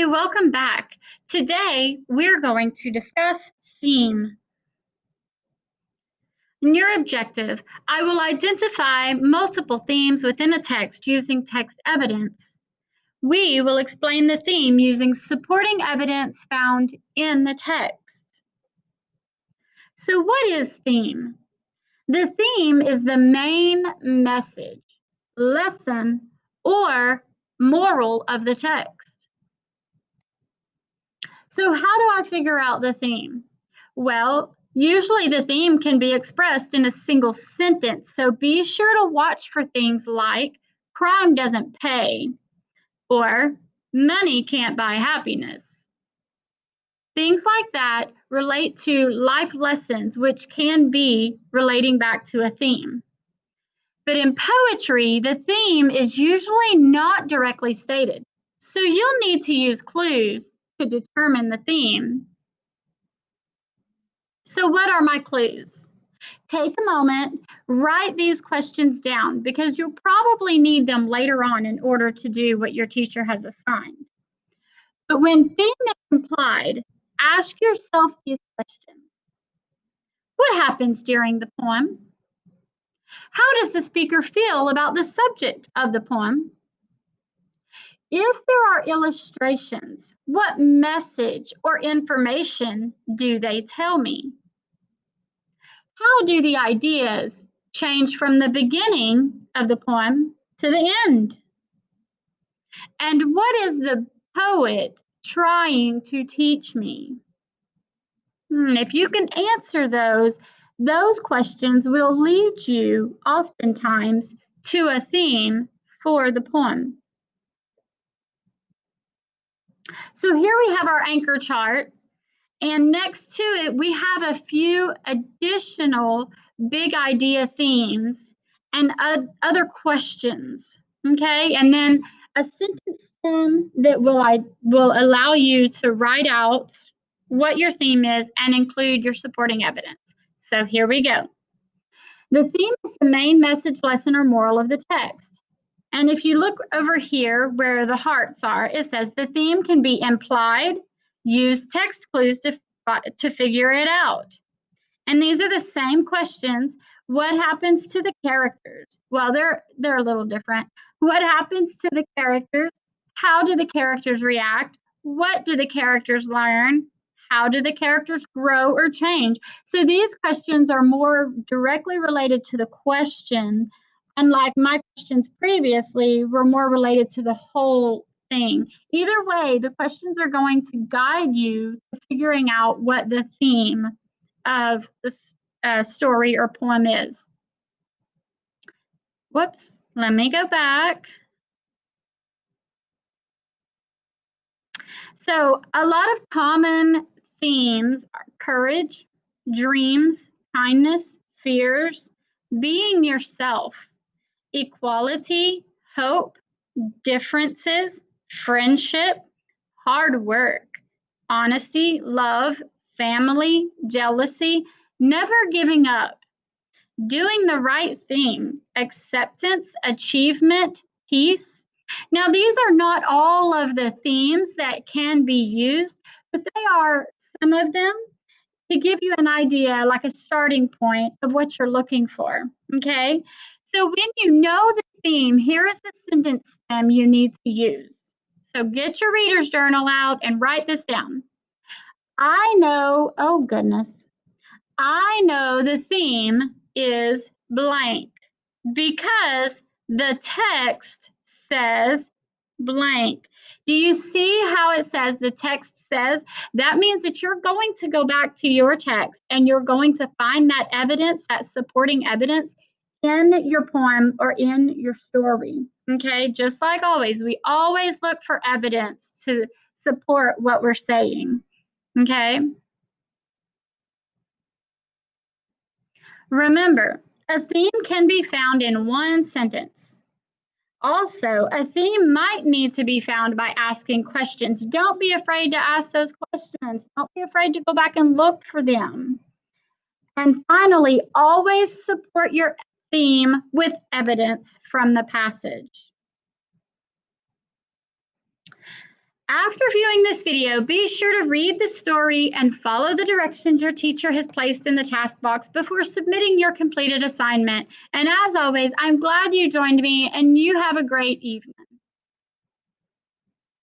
Hi, welcome back. Today, we're going to discuss theme. In your objective, I will identify multiple themes within a text using text evidence. We will explain the theme using supporting evidence found in the text. So what is theme? The theme is the main message, lesson, or moral of the text. So how do I figure out the theme? Well, usually the theme can be expressed in a single sentence, so be sure to watch for things like crime doesn't pay or money can't buy happiness. Things like that relate to life lessons, which can be relating back to a theme. But in poetry, the theme is usually not directly stated, so you'll need to use clues to determine the theme. So what are my clues? Take a moment, write these questions down because you'll probably need them later on in order to do what your teacher has assigned. But when theme is implied, ask yourself these questions. What happens during the poem? How does the speaker feel about the subject of the poem? If there are illustrations, what message or information do they tell me? How do the ideas change from the beginning of the poem to the end? And what is the poet trying to teach me? If you can answer those questions will lead you oftentimes to a theme for the poem. So here we have our anchor chart. And next to it, we have a few additional big idea themes and other questions, okay? And then a sentence stem that will allow you to write out what your theme is and include your supporting evidence. So here we go. The theme is the main message, lesson, or moral of the text. And if you look over here where the hearts are, it says the theme can be implied. Use text clues to figure it out. And these are the same questions. What happens to the characters? Well, they're a little different. What happens to the characters? How do the characters react? What do the characters learn? How do the characters grow or change? So these questions are more directly related to the question, unlike my questions previously were more related to the whole thing. Either way, the questions are going to guide you to figuring out what the theme of the story or poem is. Whoops, let me go back. So a lot of common themes are courage, dreams, kindness, fears, being yourself, equality, hope, differences, friendship, hard work, honesty, love, family, jealousy, never giving up, doing the right thing, acceptance, achievement, peace. Now, these are not all of the themes that can be used, but they are some of them to give you an idea, like a starting point of what you're looking for, okay? So when you know the theme, here is the sentence stem you need to use. So get your reader's journal out and write this down. I know, oh goodness, I know the theme is blank because the text says blank. Do you see how it says the text says? That means that you're going to go back to your text and you're going to find that evidence, that supporting evidence in your poem or in your story. Okay, just like always, we always look for evidence to support what we're saying. Okay. Remember, a theme can be found in one sentence. Also, a theme might need to be found by asking questions. Don't be afraid to ask those questions. Don't be afraid to go back and look for them. And finally, always support your theme with evidence from the passage. After viewing this video, be sure to read the story and follow the directions your teacher has placed in the task box before submitting your completed assignment. And as always, I'm glad you joined me and you have a great evening.